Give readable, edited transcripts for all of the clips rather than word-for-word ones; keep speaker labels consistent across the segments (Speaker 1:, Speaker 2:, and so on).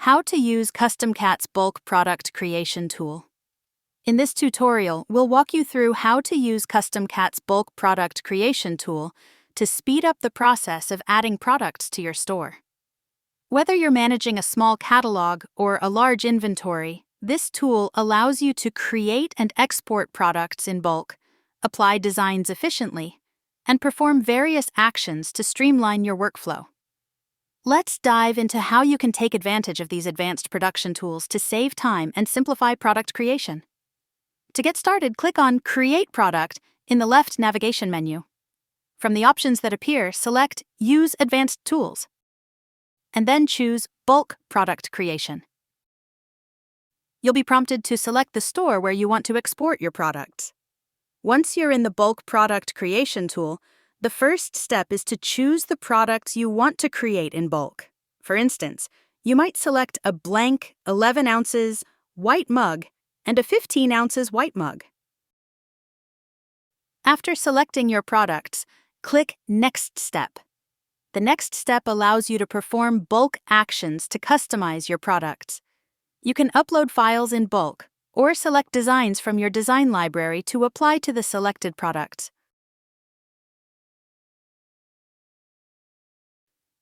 Speaker 1: How to use CustomCat's bulk product creation tool. In this tutorial, we'll walk you through how to use CustomCat's bulk product creation tool to speed up the process of adding products to your store. Whether you're managing a small catalog or a large inventory, this tool allows you to create and export products in bulk, apply designs efficiently, and perform various actions to streamline your workflow. Let's dive into how you can take advantage of these advanced production tools to save time and simplify product creation. To get started, click on Create Product in the left navigation menu. From the options that appear, select Use Advanced Tools, and then choose Bulk Product Creation. You'll be prompted to select the store where you want to export your products. Once you're in the Bulk Product Creation tool, the first step is to choose the products you want to create in bulk. For instance, you might select a blank 11 ounces white mug and a 15 ounces white mug. After selecting your products, click Next Step. The next step allows you to perform bulk actions to customize your products. You can upload files in bulk or select designs from your design library to apply to the selected products.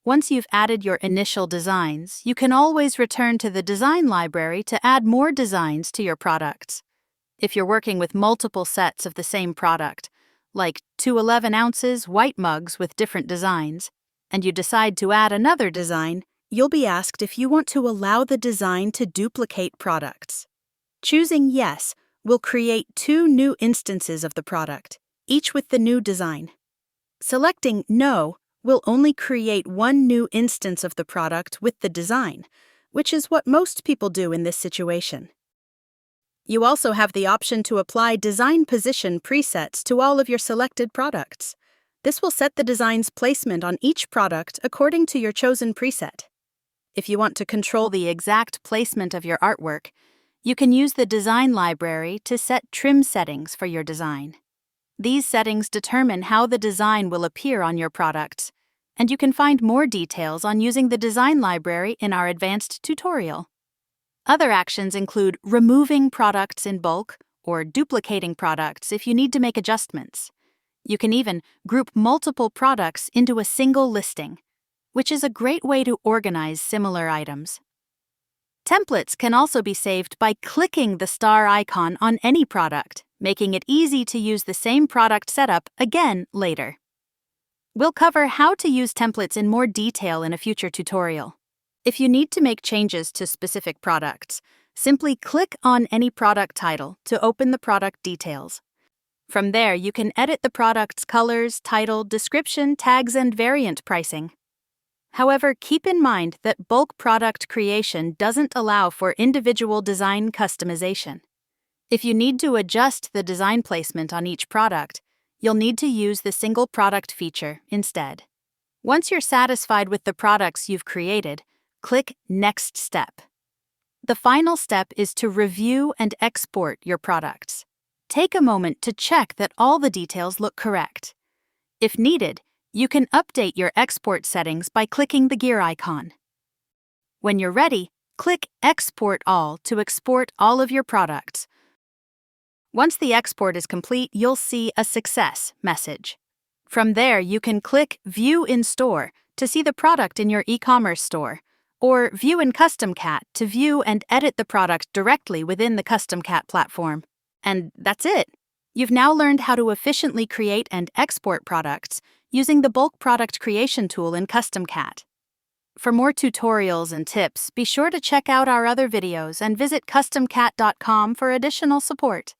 Speaker 1: Once you've added your initial designs, you can always return to the design library to add more designs to your products. If you're working with multiple sets of the same product, like 2 11 ounces white mugs with different designs, and you decide to add another design, you'll be asked if you want to allow the design to duplicate products. Choosing Yes will create 2 new instances of the product, each with the new design. Selecting No will only create 1 new instance of the product with the design, which is what most people do in this situation. You also have the option to apply design position presets to all of your selected products. This will set the design's placement on each product according to your chosen preset. If you want to control the exact placement of your artwork, you can use the design library to set trim settings for your design. These settings determine how the design will appear on your products, and you can find more details on using the design library in our advanced tutorial. Other actions include removing products in bulk or duplicating products if you need to make adjustments. You can even group multiple products into a single listing, which is a great way to organize similar items. Templates can also be saved by clicking the star icon on any product, making it easy to use the same product setup again later. We'll cover how to use templates in more detail in a future tutorial. If you need to make changes to specific products, simply click on any product title to open the product details. From there, you can edit the product's colors, title, description, tags, and variant pricing. However, keep in mind that bulk product creation doesn't allow for individual design customization. If you need to adjust the design placement on each product, you'll need to use the single product feature instead. Once you're satisfied with the products you've created, click Next Step. The final step is to review and export your products. Take a moment to check that all the details look correct. If needed, you can update your export settings by clicking the gear icon. When you're ready, click Export All to export all of your products. Once the export is complete, you'll see a success message. From there, you can click View in Store to see the product in your e-commerce store, or View in CustomCat to view and edit the product directly within the CustomCat platform. And that's it! You've now learned how to efficiently create and export products using the bulk product creation tool in CustomCat. For more tutorials and tips, be sure to check out our other videos and visit CustomCat.com for additional support.